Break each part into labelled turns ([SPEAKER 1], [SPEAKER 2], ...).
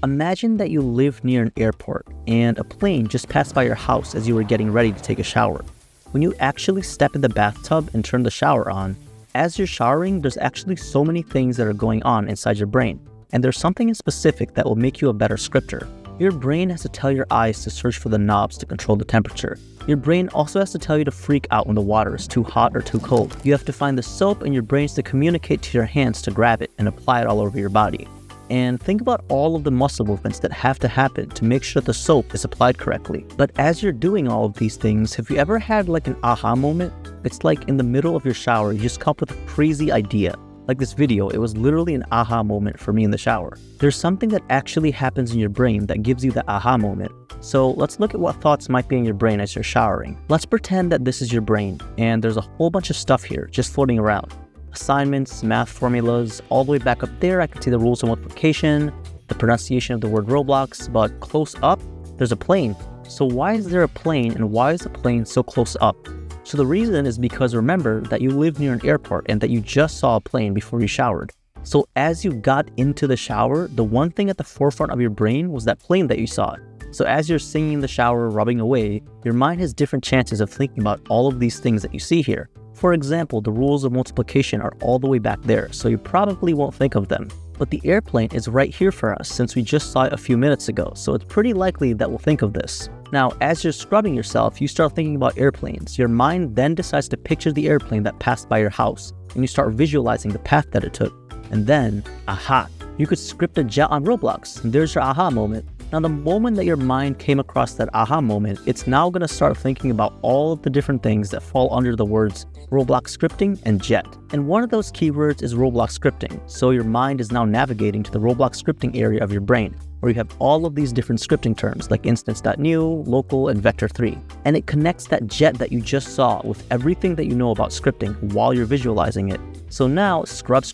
[SPEAKER 1] Imagine that you live near an airport and a plane just passed by your house as you were getting ready to take a shower. When you actually step in the bathtub and turn the shower on, as you're showering, there's actually so many things that are going on inside your brain. And there's something in specific that will make you a better scripter. Your brain has to tell your eyes to search for the knobs to control the temperature. Your brain also has to tell you to freak out when the water is too hot or too cold. You have to find the soap in your brains to communicate to your hands to grab it and apply it all over your body. And think about all of the muscle movements that have to happen to make sure the soap is applied correctly. But as you're doing all of these things, have you ever had like an aha moment? It's like in the middle of your shower, you just come up with a crazy idea. Like this video, it was literally an aha moment for me in the shower. There's something that actually happens in your brain that gives you the aha moment. So let's look at what thoughts might be in your brain as you're showering. Let's pretend that this is your brain and there's a whole bunch of stuff here just floating around. Assignments, math formulas, all the way back up there I can see the rules of multiplication, the pronunciation of the word Roblox, but close up, there's a plane. So why is there a plane and why is the plane so close up? So the reason is because remember that you live near an airport and that you just saw a plane before you showered. So as you got into the shower, the one thing at the forefront of your brain was that plane that you saw. So as you're singing in the shower, rubbing away, your mind has different chances of thinking about all of these things that you see here. For example, the rules of multiplication are all the way back there, so you probably won't think of them. But the airplane is right here for us since we just saw it a few minutes ago, so it's pretty likely that we'll think of this. Now, as you're scrubbing yourself, you start thinking about airplanes. Your mind then decides to picture the airplane that passed by your house, and you start visualizing the path that it took. And then, aha, you could script a jet on Roblox, and there's your aha moment. Now, the moment that your mind came across that aha moment, it's now going to start thinking about all of the different things that fall under the words Roblox scripting and jet. And one of those keywords is Roblox scripting. So your mind is now navigating to the Roblox scripting area of your brain, where you have all of these different scripting terms like instance.new, local, and vector3. And it connects that jet that you just saw with everything that you know about scripting while you're visualizing it. So now, scrub,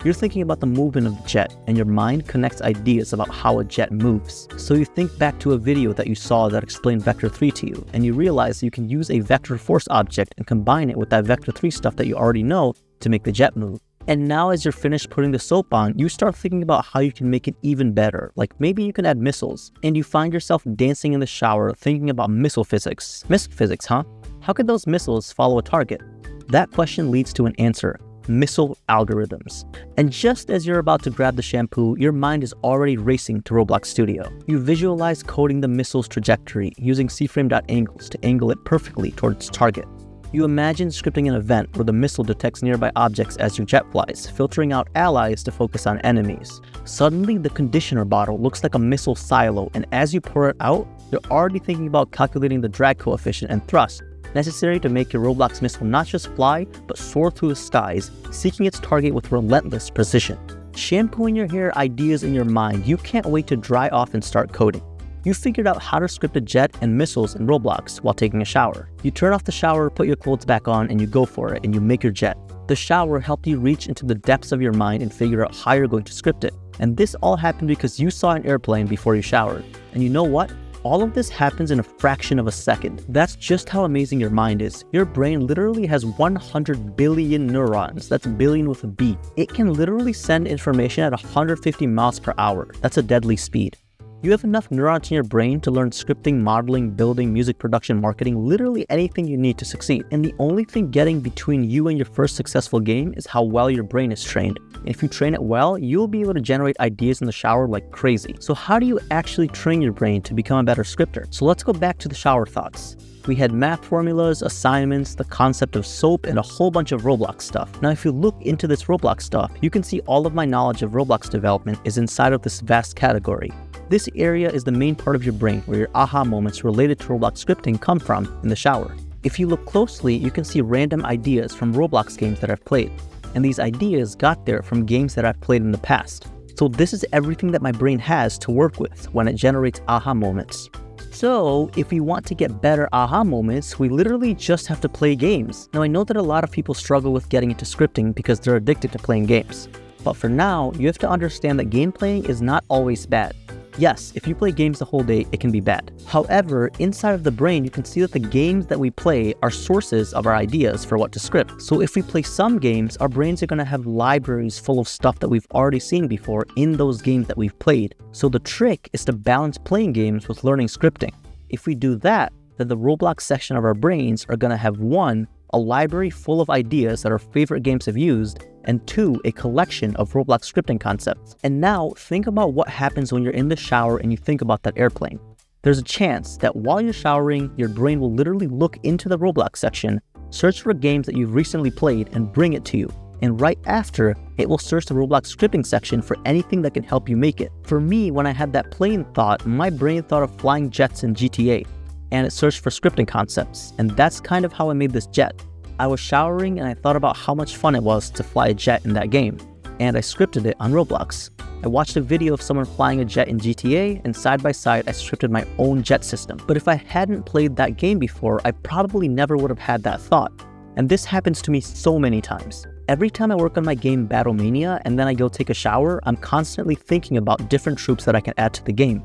[SPEAKER 1] you're thinking about the movement of the jet, and your mind connects ideas about how a jet moves. So you think back to a video that you saw that explained vector3 to you, and you realize you can use a vector force object and combine it with that vector3 stuff that you already know to make the jet move. And now as you're finished putting the soap on, you start thinking about how you can make it even better. Like maybe you can add missiles, and you find yourself dancing in the shower thinking about missile physics. Missile physics, huh? How could those missiles follow a target? That question leads to an answer. Missile algorithms. And just as you're about to grab the shampoo, your mind is already racing to Roblox Studio. You visualize coding the missile's trajectory using cframe.angles to angle it perfectly towards its target. You imagine scripting an event where the missile detects nearby objects as your jet flies, filtering out allies to focus on enemies. Suddenly, the conditioner bottle looks like a missile silo, and as you pour it out, you're already thinking about calculating the drag coefficient and thrust necessary to make your Roblox missile not just fly, but soar through the skies, seeking its target with relentless precision. Shampooing your hair, ideas in your mind, you can't wait to dry off and start coding. You figured out how to script a jet and missiles in Roblox while taking a shower. You turn off the shower, put your clothes back on, and you go for it, and you make your jet. The shower helped you reach into the depths of your mind and figure out how you're going to script it. And this all happened because you saw an airplane before you showered. And you know what? All of this happens in a fraction of a second. That's just how amazing your mind is. Your brain literally has 100 billion neurons. That's billion with a B. It can literally send information at 150 miles per hour. That's a deadly speed. You have enough neurons in your brain to learn scripting, modeling, building, music production, marketing, literally anything you need to succeed. And the only thing getting between you and your first successful game is how well your brain is trained. If you train it well, you'll be able to generate ideas in the shower like crazy. So how do you actually train your brain to become a better scripter? So let's go back to the shower thoughts. We had math formulas, assignments, the concept of soap, and a whole bunch of Roblox stuff. Now, if you look into this Roblox stuff, you can see all of my knowledge of Roblox development is inside of this vast category. This area is the main part of your brain where your aha moments related to Roblox scripting come from in the shower. If you look closely, you can see random ideas from Roblox games that I've played. And these ideas got there from games that I've played in the past. So this is everything that my brain has to work with when it generates aha moments. So if we want to get better aha moments, we literally just have to play games. Now I know that a lot of people struggle with getting into scripting because they're addicted to playing games. But for now, you have to understand that game playing is not always bad. Yes, if you play games the whole day, it can be bad. However, inside of the brain, you can see that the games that we play are sources of our ideas for what to script. So if we play some games, our brains are going to have libraries full of stuff that we've already seen before in those games that we've played. So the trick is to balance playing games with learning scripting. If we do that, then the Roblox section of our brains are going to have 1, a library full of ideas that our favorite games have used, and 2, a collection of Roblox scripting concepts. And now, think about what happens when you're in the shower and you think about that airplane. There's a chance that while you're showering, your brain will literally look into the Roblox section, search for games that you've recently played, and bring it to you. And right after, it will search the Roblox scripting section for anything that can help you make it. For me, when I had that plane thought, my brain thought of flying jets in GTA, and it searched for scripting concepts, and that's kind of how I made this jet. I was showering and I thought about how much fun it was to fly a jet in that game, and I scripted it on Roblox. I watched a video of someone flying a jet in GTA, and side by side I scripted my own jet system. But if I hadn't played that game before, I probably never would have had that thought. And this happens to me so many times. Every time I work on my game Battlemania and then I go take a shower, I'm constantly thinking about different troops that I can add to the game.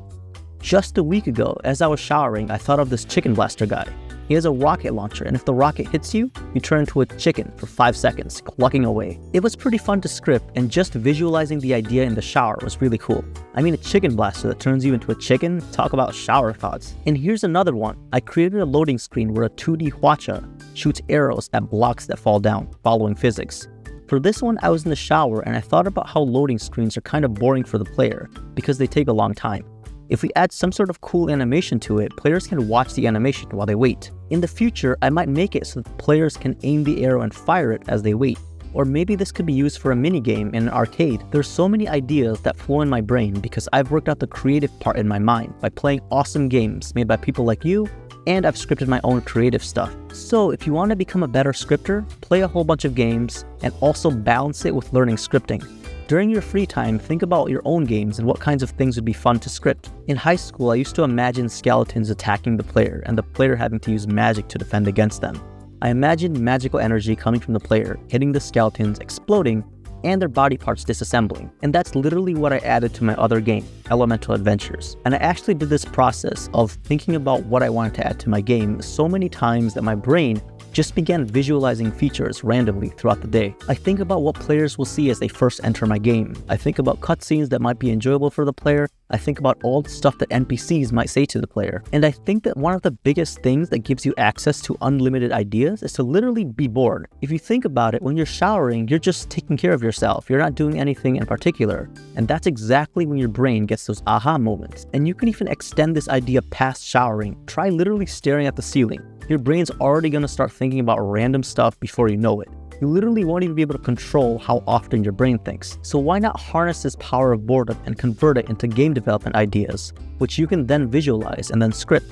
[SPEAKER 1] Just a week ago, as I was showering, I thought of this chicken blaster guy. He has a rocket launcher, and if the rocket hits you, you turn into a chicken for 5 seconds, clucking away. It was pretty fun to script, and just visualizing the idea in the shower was really cool. I mean, a chicken blaster that turns you into a chicken? Talk about shower thoughts. And here's another one. I created a loading screen where a 2D hwacha shoots arrows at blocks that fall down, following physics. For this one, I was in the shower, and I thought about how loading screens are kind of boring for the player, because they take a long time. If we add some sort of cool animation to it, players can watch the animation while they wait. In the future, I might make it so that players can aim the arrow and fire it as they wait. Or maybe this could be used for a minigame in an arcade. There's so many ideas that flow in my brain because I've worked out the creative part in my mind by playing awesome games made by people like you, and I've scripted my own creative stuff. So if you want to become a better scripter, play a whole bunch of games and also balance it with learning scripting. During your free time, think about your own games and what kinds of things would be fun to script. In high school, I used to imagine skeletons attacking the player and the player having to use magic to defend against them. I imagined magical energy coming from the player, hitting the skeletons, exploding, and their body parts disassembling. And that's literally what I added to my other game, Elemental Adventures. And I actually did this process of thinking about what I wanted to add to my game so many times that my brain just began visualizing features randomly throughout the day. I think about what players will see as they first enter my game. I think about cutscenes that might be enjoyable for the player. I think about all the stuff that NPCs might say to the player. And I think that one of the biggest things that gives you access to unlimited ideas is to literally be bored. If you think about it, when you're showering, you're just taking care of yourself. You're not doing anything in particular. And that's exactly when your brain gets those aha moments. And you can even extend this idea past showering. Try literally staring at the ceiling. Your brain's already going to start thinking about random stuff before you know it. You literally won't even be able to control how often your brain thinks. So why not harness this power of boredom and convert it into game development ideas, which you can then visualize and then script.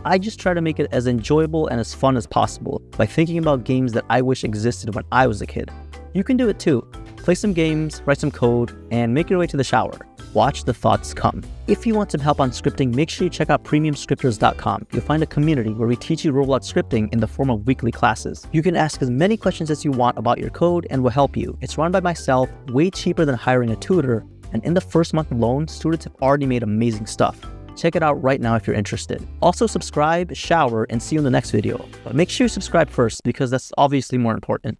[SPEAKER 1] I just try to make it as enjoyable and as fun as possible by thinking about games that I wish existed when I was a kid. You can do it too. Play some games, write some code, and make your way to the shower. Watch the thoughts come. If you want some help on scripting, make sure you check out premiumscripters.com. You'll find a community where we teach you Roblox scripting in the form of weekly classes. You can ask as many questions as you want about your code and we'll help you. It's run by myself, way cheaper than hiring a tutor, and in the first month alone, students have already made amazing stuff. Check it out right now if you're interested. Also subscribe, shower, and see you in the next video. But make sure you subscribe first because that's obviously more important.